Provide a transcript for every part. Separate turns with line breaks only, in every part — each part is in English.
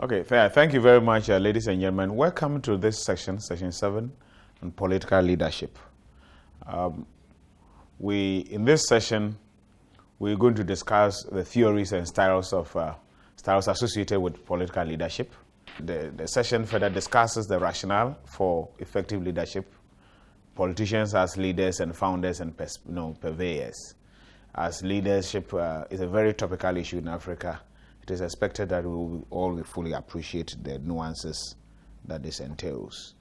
Okay, fair. Thank you very much, ladies and gentlemen. Welcome to this section, Section 7, on political leadership. In this session, we're going to discuss the theories and styles associated with political leadership. The session further discusses the rationale for effective leadership, politicians as leaders and founders and purveyors. As leadership is a very topical issue in Africa, it is expected that we will all fully appreciate the nuances that this entails.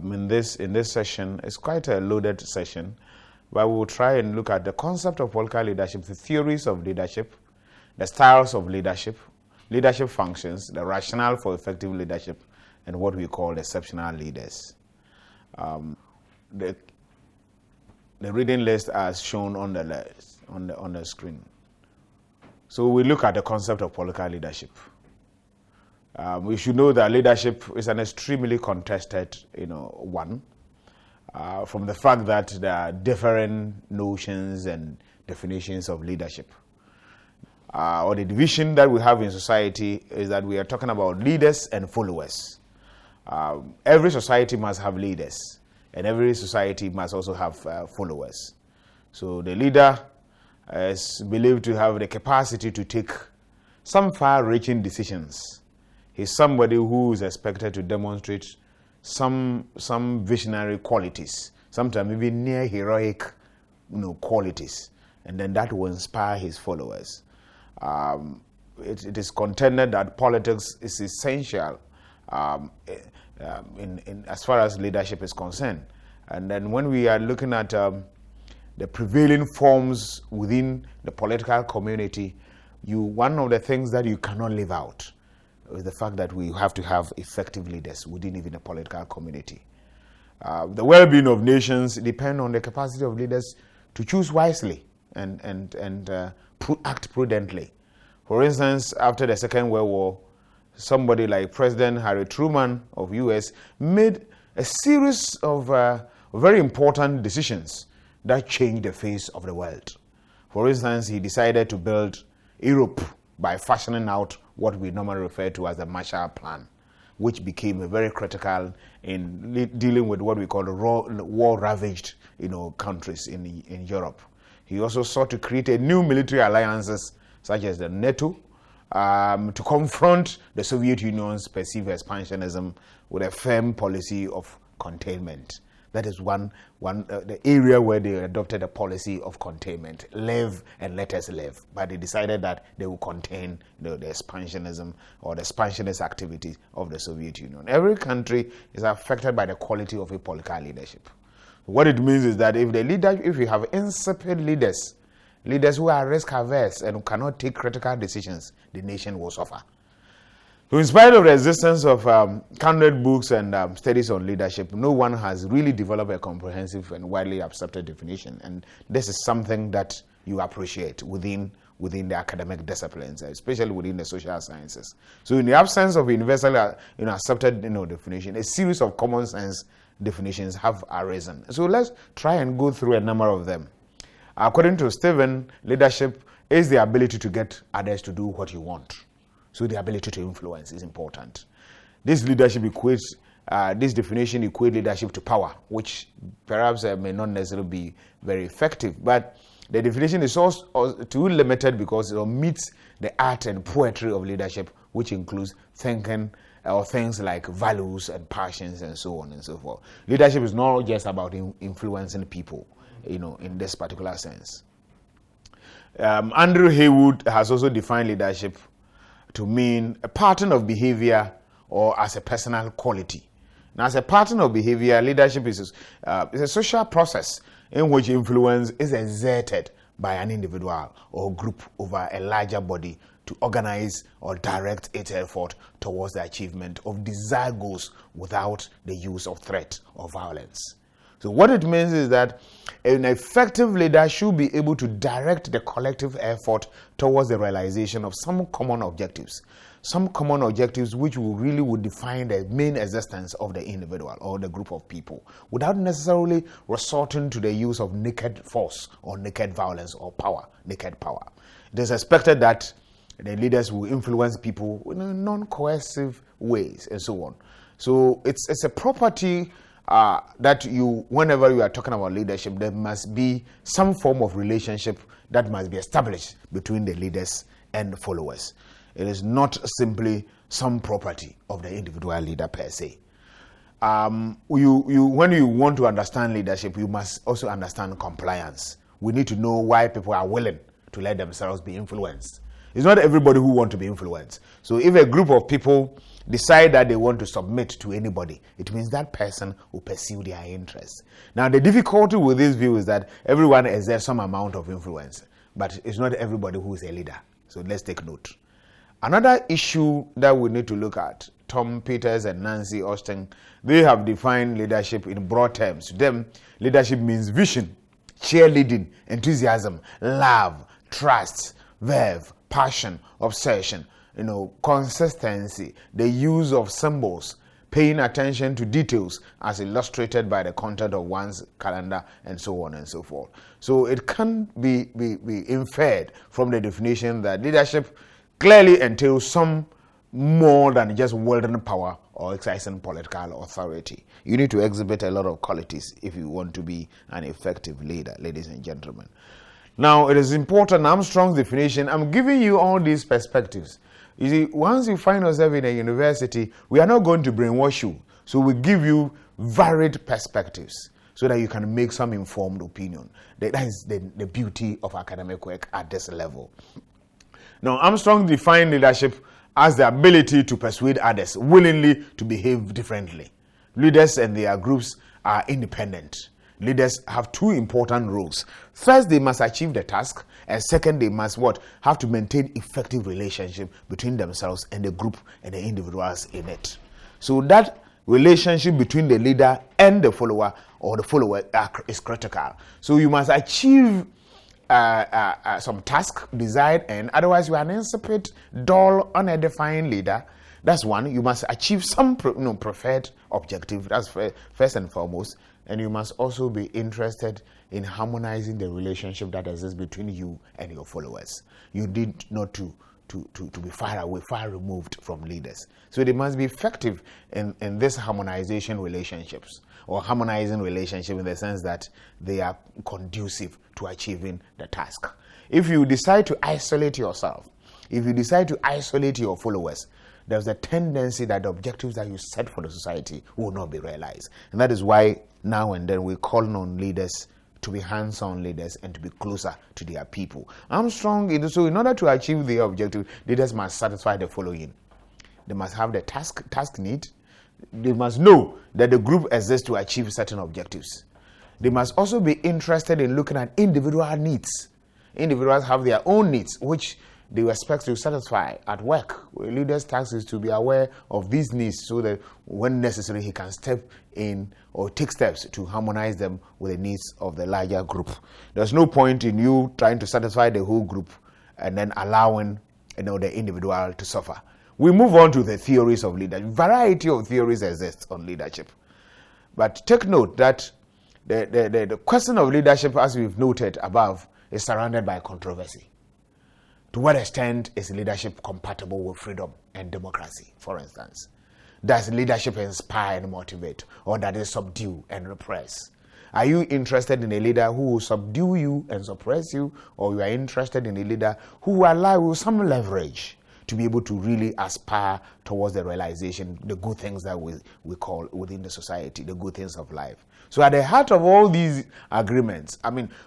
In this session, it's quite a loaded session, but we will try and look at the concept of political leadership, the theories of leadership, the styles of leadership, leadership functions, the rationale for effective leadership, and what we call exceptional leaders. The reading list as shown on the screen. So we look at the concept of political leadership. We should know that leadership is an extremely contested, one. From the fact that there are different notions and definitions of leadership. Or the division that we have in society is that we are talking about leaders and followers. Every society must have leaders, and every society must also have followers. So the leader is believed to have the capacity to take some far-reaching decisions. He's somebody who is expected to demonstrate some visionary qualities, sometimes even near heroic, qualities, and then that will inspire his followers. It is contended that politics is essential in as far as leadership is concerned. And then when we are looking at the prevailing forms within the political community, one of the things that you cannot leave out is the fact that we have to have effective leaders within even the political community. The well-being of nations depend on the capacity of leaders to choose wisely and act prudently. For instance, after the Second World War, somebody like President Harry Truman of US made a series of very important decisions that changed the face of the world. For instance, he decided to build Europe by fashioning out what we normally refer to as the Marshall Plan, which became very critical in dealing with what we call the war-ravaged, countries in Europe. He also sought to create a new military alliances such as the NATO to confront the Soviet Union's perceived expansionism with a firm policy of containment. That is the area where they adopted a policy of containment. Live and let us live. But they decided that they will contain the expansionism or the expansionist activities of the Soviet Union. Every country is affected by the quality of a political leadership. What it means is that if you have insipid leaders who are risk averse and who cannot take critical decisions, the nation will suffer. So in spite of the existence of countless books and studies on leadership, no one has really developed a comprehensive and widely accepted definition. And this is something that you appreciate within the academic disciplines, especially within the social sciences. So in the absence of universally accepted definition, a series of common sense definitions have arisen. So let's try and go through a number of them. According to Stephen, leadership is the ability to get others to do what you want. So the ability to influence is important. This definition equates leadership to power, which perhaps may not necessarily be very effective. But the definition is also too limited because it omits the art and poetry of leadership, which includes thinking or things like values and passions and so on and so forth. Leadership is not just about influencing people, in this particular sense. Andrew Haywood has also defined leadership to mean a pattern of behavior or as a personal quality. Now, as a pattern of behavior, leadership is a social process in which influence is exerted by an individual or group over a larger body to organize or direct its effort towards the achievement of desired goals without the use of threat or violence. So what it means is that an effective leader should be able to direct the collective effort towards the realization of some common objectives which would define the main existence of the individual or the group of people without necessarily resorting to the use of naked force or naked violence or naked power. It is expected that The leaders will influence people in non-coercive ways and so on. So it's a property that whenever you are talking about leadership, there must be some form of relationship that must be established between the leaders and the followers. It is not simply some property of the individual leader per se. When you want to understand leadership, you must also understand compliance. We need to know why people are willing to let themselves be influenced. It's not everybody who wants to be influenced. So if a group of people decide that they want to submit to anybody, it means that person will pursue their interests. Now, the difficulty with this view is that everyone exerts some amount of influence, but it's not everybody who is a leader. So let's take note. Another issue that we need to look at, Tom Peters and Nancy Austin, they have defined leadership in broad terms. To them, leadership means vision, cheerleading, enthusiasm, love, trust, verve, passion, obsession, consistency, the use of symbols, paying attention to details as illustrated by the content of one's calendar, and so on and so forth. So it can be inferred from the definition that leadership clearly entails some more than just wielding power or exercising political authority. You need to exhibit a lot of qualities if you want to be an effective leader, ladies and gentlemen. Now, it is important, Armstrong's definition, I'm giving you all these perspectives. You see, once you find yourself in a university, we are not going to brainwash you. So we give you varied perspectives so that you can make some informed opinion. That is the beauty of academic work at this level. Now, Armstrong defined leadership as the ability to persuade others willingly to behave differently. Leaders and their groups are independent. Leaders have two important roles. First, they must achieve the task, and second, they must have to maintain effective relationship between themselves and the group and the individuals in it. So that relationship between the leader and the follower or the follower is critical. So you must achieve some task, desired end. Otherwise, you are an insipid, dull, unedifying leader. That's one. You must achieve some preferred objective. That's first and foremost. And you must also be interested in harmonizing the relationship that exists between you and your followers. You need not to be far away, far removed from leaders. So they must be effective in this harmonization relationships, or harmonizing relationship in the sense that they are conducive to achieving the task. If you decide to isolate yourself, if you decide to isolate your followers, there's a tendency that the objectives that you set for the society will not be realized. And that is why now and then we call on leaders to be hands-on leaders and to be closer to their people. Armstrong, so in order to achieve their objective, leaders must satisfy the following. They must have the task need. They must know that the group exists to achieve certain objectives. They must also be interested in looking at individual needs. Individuals have their own needs, which they expect to satisfy at work. A leader's task is to be aware of these needs so that when necessary he can step in or take steps to harmonize them with the needs of the larger group. There's no point in you trying to satisfy the whole group and then allowing the individual to suffer. We move on to the theories of leadership. Variety of theories exist on leadership. But take note that the question of leadership, as we've noted above, is surrounded by controversy. To what extent is leadership compatible with freedom and democracy, for instance? Does leadership inspire and motivate, or does it subdue and repress? Are you interested in a leader who will subdue you and suppress you, or you are interested in a leader who will allow you some leverage to be able to really aspire towards the realization, the good things that we call within the society, the good things of life? So at the heart of all these agreements,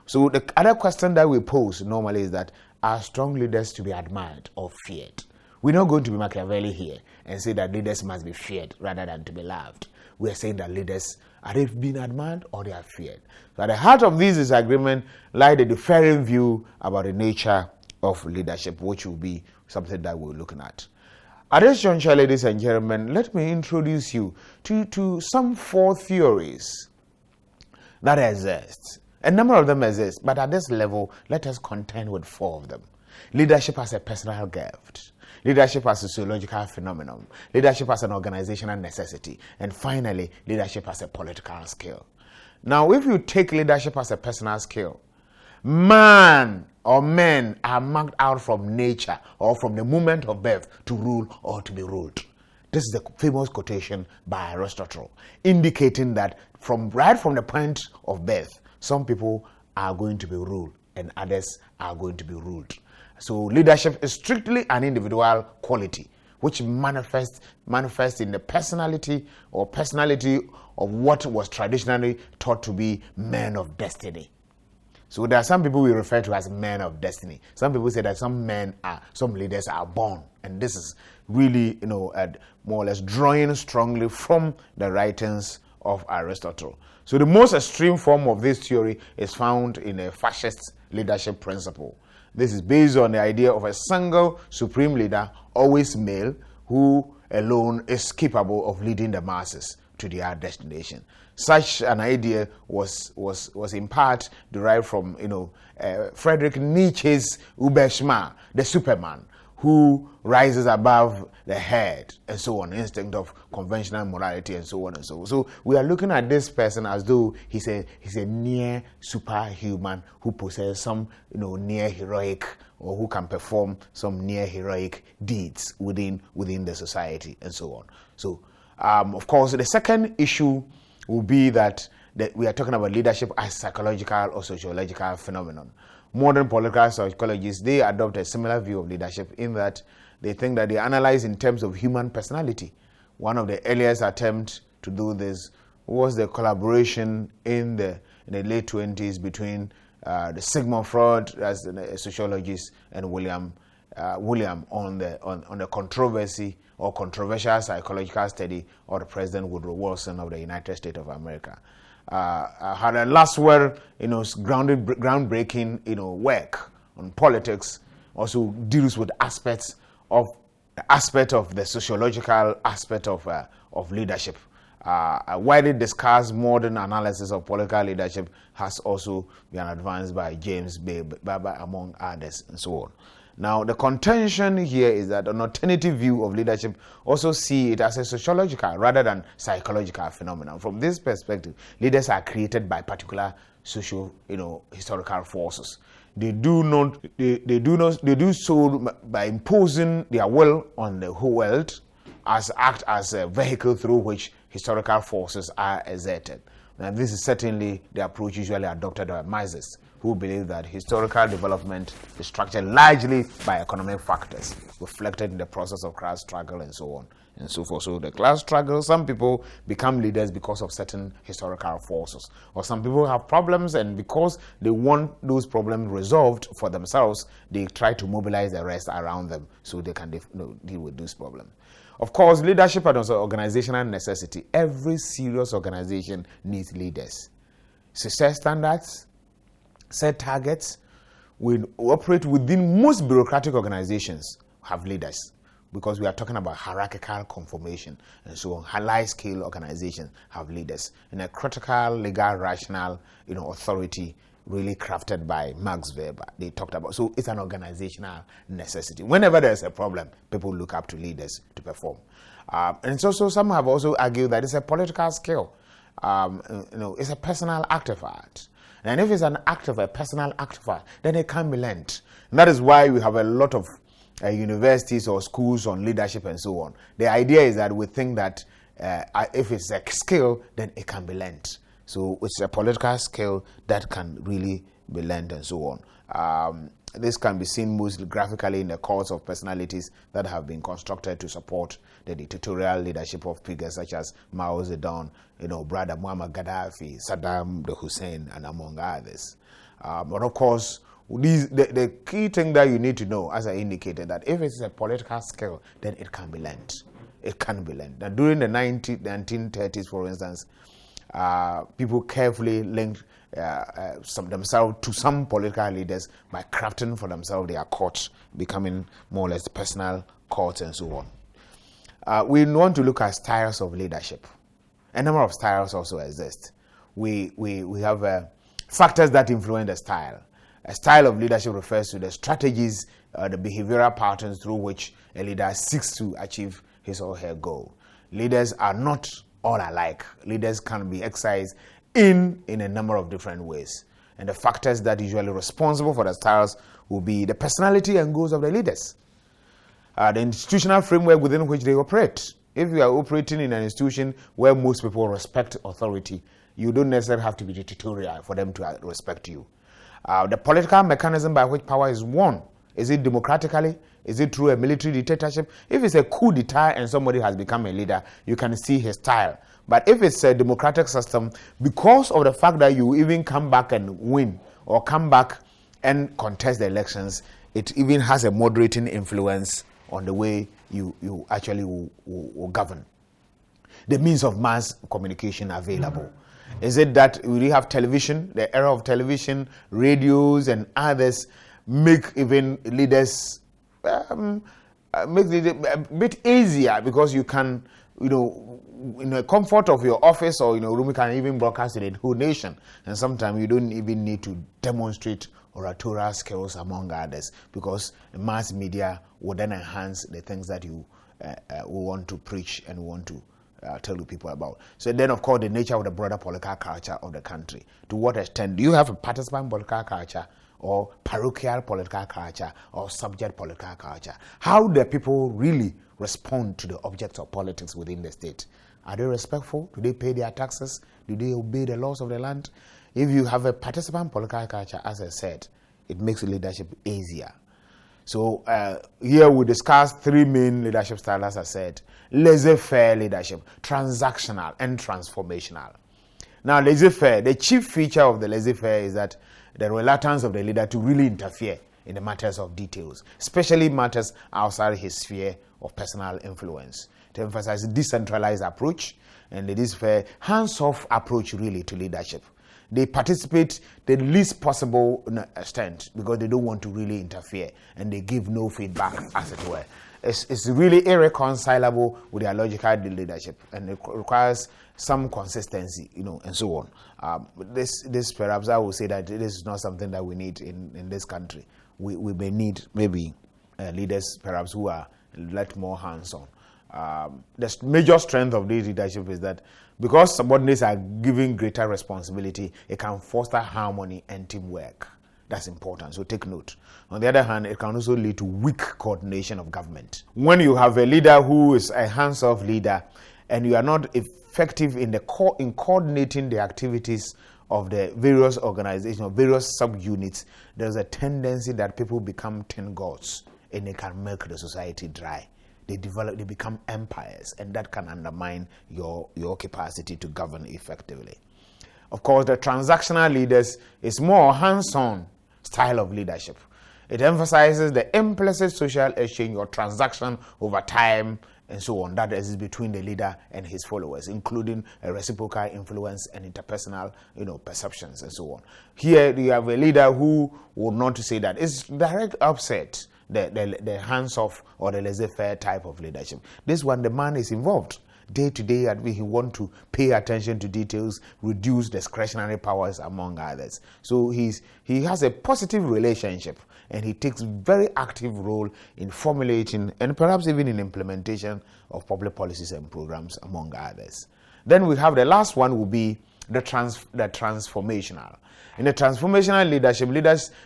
so the other question that we pose normally is that, are strong leaders to be admired or feared? We're not going to be Machiavelli here and say that leaders must be feared rather than to be loved. We are saying that leaders, are they being admired or they are feared? So at the heart of this disagreement lie the differing view about the nature of leadership, which will be something that we're looking at. At this juncture, ladies and gentlemen, let me introduce you to some 4 theories that exist. A number of them exist, but at this level, let us contend with 4 of them. Leadership as a personal gift. Leadership as a sociological phenomenon. Leadership as an organizational necessity. And finally, leadership as a political skill. Now, if you take leadership as a personal skill, Man or men are marked out from nature or from the moment of birth to rule or to be ruled. This is a famous quotation by Aristotle, indicating that right from the point of birth, some people are going to be ruled and others are going to be ruled. So leadership is strictly an individual quality which manifests in the personality of what was traditionally thought to be men of destiny. So there are some people we refer to as men of destiny. Some people say that some leaders are born, and this is really, more or less drawing strongly from the writings of Aristotle. So the most extreme form of this theory is found in a fascist leadership principle. This is based on the idea of a single supreme leader, always male, who alone is capable of leading the masses to their destination. Such an idea was in part derived from Friedrich Nietzsche's Überschma, the Superman, who rises above the head and so on, instinct of conventional morality and so on and so on. So we are looking at this person as though he's a near superhuman who possesses some near heroic, or who can perform some near heroic deeds within the society and so on. So of course the second issue will be that we are talking about leadership as psychological or sociological phenomenon. Modern political psychologists, they adopt a similar view of leadership in that they think that they analyze in terms of human personality. One of the earliest attempts to do this was the collaboration in the late 20s between the Sigmund Freud as a sociologist and William on the controversy or controversial psychological study of the President Woodrow Wilson of the United States of America. Had a last word, groundbreaking, work on politics. Also deals with aspects of the sociological aspect of leadership. A widely discussed modern analysis of political leadership has also been advanced by James Barber, among others, and so on. Now, the contention here is that an alternative view of leadership also see it as a sociological rather than psychological phenomenon. From this perspective, leaders are created by particular social, historical forces. They do so by imposing their will on the whole world, act as a vehicle through which historical forces are exerted. Now, this is certainly the approach usually adopted by Marxists, who believe that historical development is structured largely by economic factors, reflected in the process of class struggle and so on and so forth. So the class struggle, some people become leaders because of certain historical forces, or some people have problems, and because they want those problems resolved for themselves, they try to mobilize the rest around them so they can deal with those problems. Of course, leadership is also organizational necessity. Every serious organization needs leaders. Success standards, set targets. We operate within most bureaucratic organizations have leaders, because we are talking about hierarchical conformation and so on. High-scale organizations have leaders. In a critical, legal, rational, authority, really crafted by Max Weber, they talked about. So it's an organizational necessity. Whenever there's a problem, people look up to leaders to perform. And it's also, some have also argued that it's a political skill. It's a personal artifact. And if it's a personal artifact, then it can be learned. And that is why we have a lot of universities or schools on leadership and so on. The idea is that we think that if it's a skill, then it can be learned. So it's a political skill that can really be learned and so on. This can be seen most graphically in the course of personalities that have been constructed to support the dictatorial leadership of figures such as Mao Zedong, Brother Muammar Gaddafi, Saddam Hussein, and among others. But of course, the key thing that you need to know, as I indicated, that if it's a political skill, then it can be learned. It can be learned. Now, during the 1930s, for instance, people carefully linked themselves to some political leaders by crafting for themselves their courts, becoming more or less personal courts and so on. We want to look at styles of leadership. A number of styles also exist. We have factors that influence the style. A style of leadership refers to the strategies, the behavioral patterns through which a leader seeks to achieve his or her goal. Leaders are not all alike. Leaders can be exercised in a number of different ways. And the factors that usually responsible for the styles will be the personality and goals of the leaders, the institutional framework within which they operate. If you are operating in an institution where most people respect authority, you don't necessarily have to be dictatorial for them to respect you. The political mechanism by which power is won. Is it democratically? Is it through a military dictatorship? If it's a coup d'etat and somebody has become a leader, you can see his style. But if it's a democratic system, because of the fact that you even come back and win or come back and contest the elections, it even has a moderating influence on the way you actually will govern. The means of mass communication available. Is it that we have television, the era of television, radios and others make even leaders make it a bit easier because you can, in the comfort of your office or room, you can even broadcast to the whole nation. And sometimes you don't even need to demonstrate oratorial skills among others, because the mass media will then enhance the things that you will want to preach and want to tell the people about. So then, of course, the nature of the broader political culture of the country. To what extent do you have a participant political culture, or parochial political culture, or subject political culture? How do people really respond to the objects of politics within the state? Are they respectful? Do they pay their taxes? Do they obey the laws of the land? If you have a participant political culture, as I said, it makes leadership easier. So here we discuss three main leadership styles, as I said: laissez-faire leadership, transactional, and transformational. Now, laissez-faire, the chief feature of the laissez-faire is that the reluctance of the leader to really interfere in the matters of details, especially matters outside his sphere of personal influence, to emphasize a decentralized approach and the laissez-faire, hands-off approach really to leadership. They participate the least possible extent because they don't want to really interfere, and they give no feedback, as it were. It's really irreconcilable with their logical leadership, and it requires some consistency, and so on. This perhaps I will say that this is not something that we need in this country. We may need maybe leaders perhaps who are a lot more hands-on. The major strength of this leadership is that because subordinates are given greater responsibility, it can foster harmony and teamwork. That's important, so take note. On the other hand, it can also lead to weak coordination of government. When you have a leader who is a hands-off leader and you are not effective in coordinating the activities of the various organizations, various subunits, there's a tendency that people become tin gods and they can milk the society dry. They become empires, and that can undermine your capacity to govern effectively. Of course, the transactional leaders is more hands-on style of leadership. It emphasizes the implicit social exchange or transaction over time and so on that is between the leader and his followers, including a reciprocal influence and interpersonal, perceptions and so on. Here you have a leader who will not say that. It's direct opposite the hands-off or the laissez-faire type of leadership. This one, the man is involved day to day, and he wants to pay attention to details, reduce discretionary powers among others. So he has a positive relationship, and he takes very active role in formulating and perhaps even in implementation of public policies and programs among others. Then we have the last one will be the transformational. In the transformational leadership,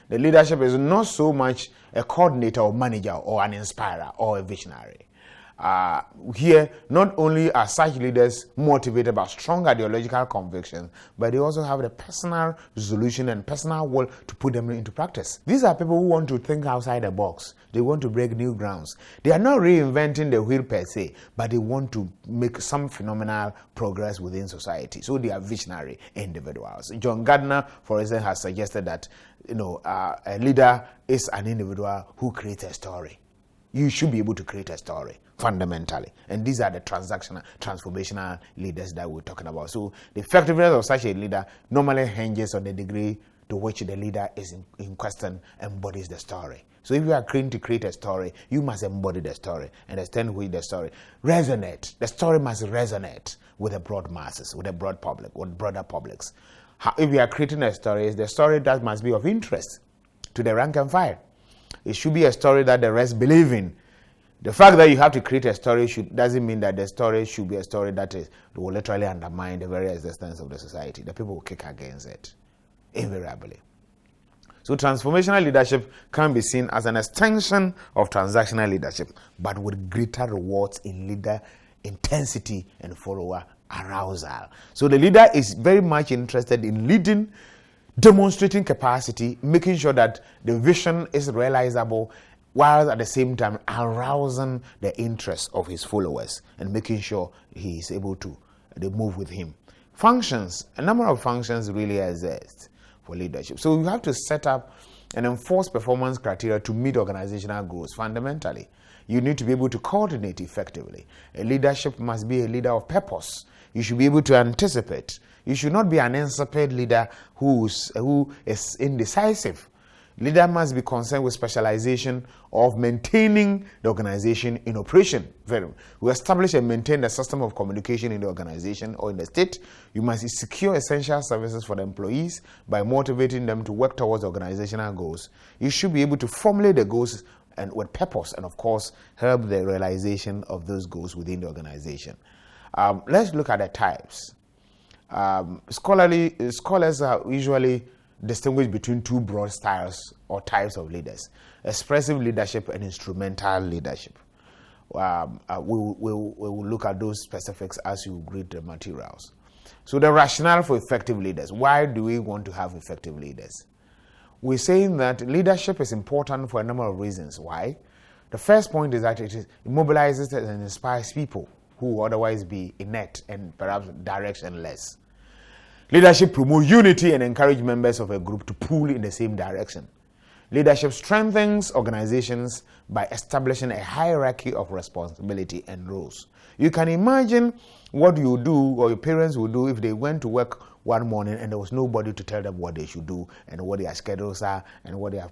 the leadership is not so much a coordinator or manager or an inspirer or a visionary. Here, not only are such leaders motivated by strong ideological convictions, but they also have the personal resolution and personal will to put them into practice. These are people who want to think outside the box. They want to break new grounds. They are not reinventing the wheel per se, but they want to make some phenomenal progress within society. So they are visionary individuals. John Gardner, for instance, has suggested that a leader is an individual who creates a story. You should be able to create a story, fundamentally. And these are the transformational leaders that we're talking about. So the effectiveness of such a leader normally hinges on the degree to which the leader is in question embodies the story. So if you are trying to create a story, you must embody the story and extend with the story. Resonate. The story must resonate with the broad masses, with the broad public, with broader publics. If you are creating a story, it's the story that must be of interest to the rank and file. It should be a story that the rest believe in. The fact that you have to create a story doesn't mean that the story should be a story that will literally undermine the very existence of the society. The people will kick against it. invariably. So transformational leadership can be seen as an extension of transactional leadership, but with greater rewards in leader intensity and follower arousal. So the leader is very much interested in leading, demonstrating capacity, making sure that the vision is realizable, while at the same time arousing the interest of his followers and making sure he is able to they move with him. Functions, a number of functions really exist for leadership. So you have to set up and enforce performance criteria to meet organizational goals. Fundamentally, you need to be able to coordinate effectively. A leadership must be a leader of purpose. You should be able to anticipate. You should not be an insipid leader who is indecisive. Leader must be concerned with specialization of maintaining the organization in operation. We establish and maintain the system of communication in the organization or in the state. You must secure essential services for the employees by motivating them to work towards organizational goals. You should be able to formulate the goals and with purpose, and of course help the realization of those goals within the organization. Let's look at the types. Scholars are usually distinguish between two broad styles or types of leaders: expressive leadership and instrumental leadership. We'll look at those specifics as you read the materials. So the rationale for effective leaders. Why do we want to have effective leaders? We're saying that leadership is important for a number of reasons. Why? The first point is that it mobilizes and inspires people who would otherwise be inert and perhaps directionless. Leadership promotes unity and encourages members of a group to pull in the same direction. Leadership strengthens organizations by establishing a hierarchy of responsibility and roles. You can imagine what you do or your parents would do if they went to work one morning and there was nobody to tell them what they should do and what their schedules are and what their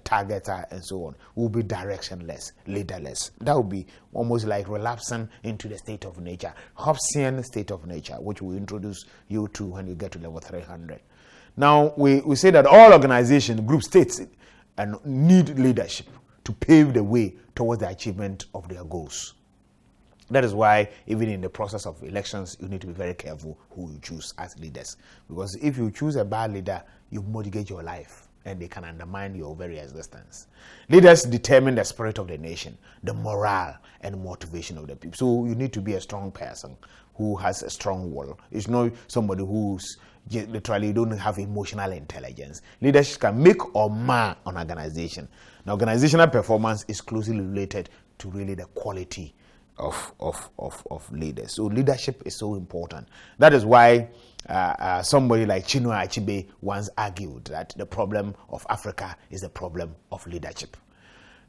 targets are and so on. Will be directionless, leaderless. That would be almost like relapsing into the state of nature, Hobbesian state of nature, which we introduce you to when you get to level 300. Now, we say that all organizations, group states, and need leadership to pave the way towards the achievement of their goals. That is why even in the process of elections, you need to be very careful who you choose as leaders. Because if you choose a bad leader, you mortgage your life and they can undermine your very existence. Leaders determine the spirit of the nation, the morale and motivation of the people. So you need to be a strong person who has a strong will. It's not somebody who's literally don't have emotional intelligence. Leadership can make or mar an organization. Now, organizational performance is closely related to really the quality of leaders. So leadership is so important. That is why somebody like Chinua Achebe once argued that the problem of Africa is the problem of leadership.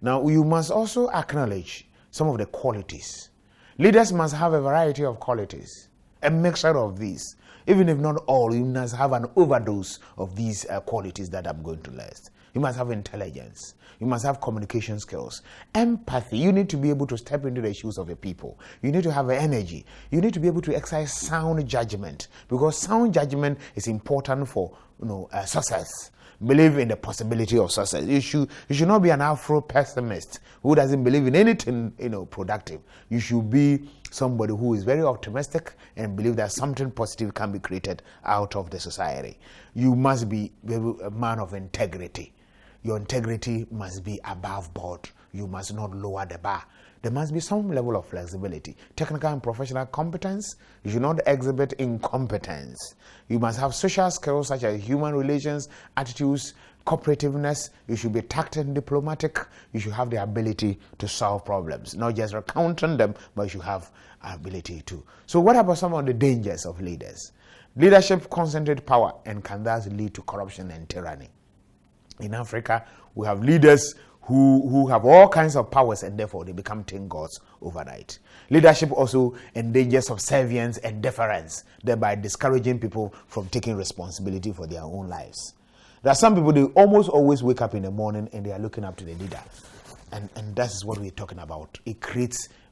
Now, you must also acknowledge some of the qualities. Leaders must have a variety of qualities, a mixture of these. Even if not all, you must have an overdose of these qualities that I'm going to list. You must have intelligence. You must have communication skills. Empathy. You need to be able to step into the shoes of the people. You need to have energy. You need to be able to exercise sound judgment, because sound judgment is important for success. Believe in the possibility of success. You should not be an Afro pessimist who doesn't believe in anything productive. You should be somebody who is very optimistic and believe that something positive can be created out of the society. You must be a man of integrity. Your integrity must be above board. You must not lower the bar. There must be some level of flexibility. Technical and professional competence. You should not exhibit incompetence. You must have social skills such as human relations, attitudes, cooperativeness. You should be tactful and diplomatic. You should have the ability to solve problems, not just recounting them, but you should have ability to. So what about some of the dangers of leaders? Leadership concentrates power and can thus lead to corruption and tyranny. In Africa, we have leaders who have all kinds of powers and therefore they become teen gods overnight. Leadership also endangers subservience and deference, thereby discouraging people from taking responsibility for their own lives. There are some people, they almost always wake up in the morning and they are looking up to the leader. And that is what we're talking about. It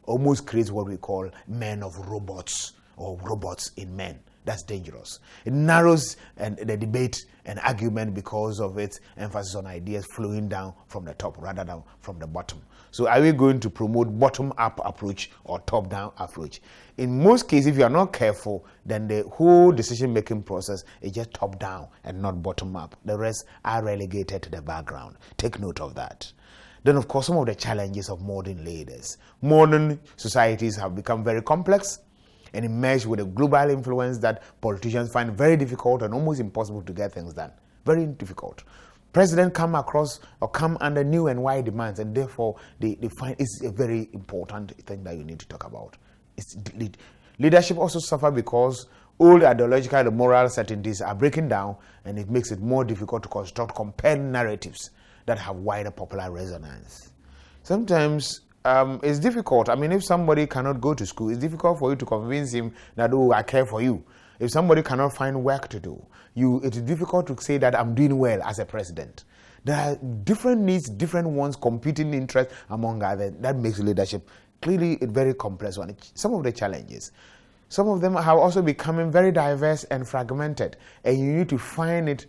almost creates what we call men of robots, or robots in men. That's dangerous. It narrows the debate and argument because of its emphasis on ideas flowing down from the top rather than from the bottom. So are we going to promote bottom-up approach or top-down approach? In most cases, if you are not careful, then the whole decision-making process is just top-down and not bottom-up. The rest are relegated to the background. Take note of that. Then, of course, some of the challenges of modern leaders. Modern societies have become very complex and emerged with a global influence that politicians find very difficult and almost impossible to get things done. Very difficult. Presidents come across or come under new and wide demands, and therefore they find it's a very important thing that you need to talk about. Leadership also suffers because old ideological and moral certainties are breaking down, and it makes it more difficult to construct compelling narratives that have wider popular resonance. Sometimes it's difficult. I mean, if somebody cannot go to school, it's difficult for you to convince him that, oh, I care for you. If somebody cannot find work to do, it is difficult to say that I'm doing well as a president. There are different needs, different ones, competing interests among others. That makes leadership clearly a very complex one. Some of the challenges. Some of them have also becoming very diverse and fragmented, and you need to find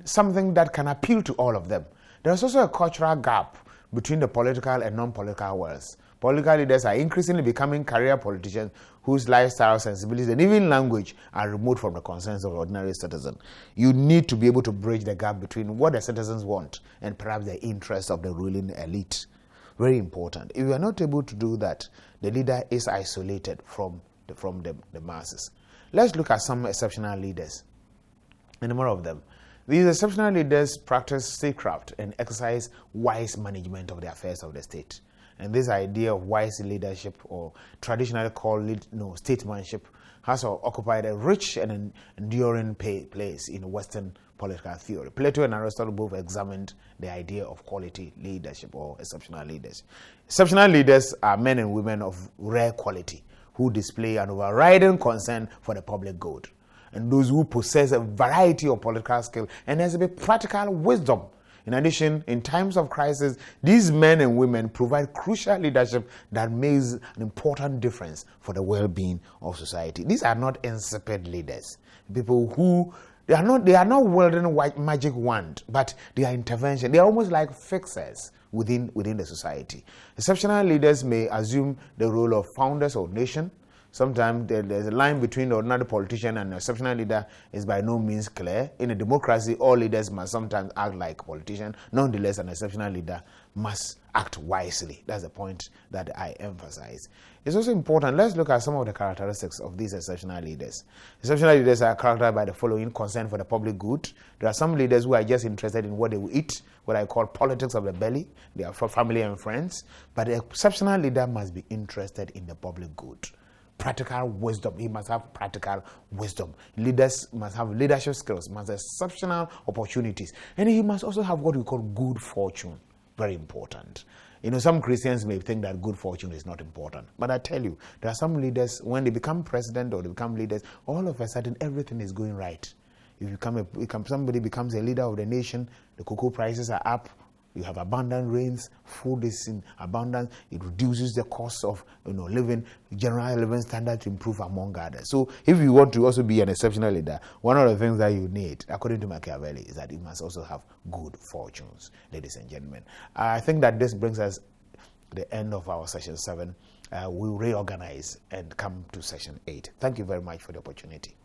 something that can appeal to all of them. There's also a cultural gap between the political and non-political worlds. Political leaders are increasingly becoming career politicians whose lifestyle, sensibilities, and even language are remote from the concerns of ordinary citizens. You need to be able to bridge the gap between what the citizens want and perhaps the interests of the ruling elite. Very important. If you are not able to do that, the leader is isolated from the masses. Let's look at some exceptional leaders. A number of them. These exceptional leaders practice statecraft and exercise wise management of the affairs of the state. And this idea of wise leadership, or traditionally called statesmanship, has occupied a rich and enduring place in Western political theory. Plato and Aristotle both examined the idea of quality leadership or exceptional leaders. Exceptional leaders are men and women of rare quality who display an overriding concern for the public good, and those who possess a variety of political skills and has a practical wisdom. In addition, in times of crisis, these men and women provide crucial leadership that makes an important difference for the well-being of society. These are not insipid leaders. People who they are not wielding a magic wand, but they are intervention. They are almost like fixers within the society. Exceptional leaders may assume the role of founders of nation. Sometimes there's a line between the ordinary politician and an exceptional leader is by no means clear. In a democracy, all leaders must sometimes act like politicians. Nonetheless, an exceptional leader must act wisely. That's the point that I emphasize. It's also important. Let's look at some of the characteristics of these exceptional leaders. Exceptional leaders are characterized by the following: concern for the public good. There are some leaders who are just interested in what they will eat, what I call politics of the belly. They are for family and friends. But the exceptional leader must be interested in the public good. Practical wisdom. He must have practical wisdom. Leaders must have leadership skills, must have exceptional opportunities. And he must also have what we call good fortune. Very important. Some Christians may think that good fortune is not important. But I tell you, there are some leaders, when they become president or they become leaders, all of a sudden everything is going right. If somebody becomes a leader of the nation, the cocoa prices are up, you have abundant rains, food is in abundance, it reduces the cost of living, general living standard to improve among others. So if you want to also be an exceptional leader, one of the things that you need, according to Machiavelli, is that you must also have good fortunes, ladies and gentlemen. I think that this brings us to the end of our session 7. We'll reorganize and come to session 8. Thank you very much for the opportunity.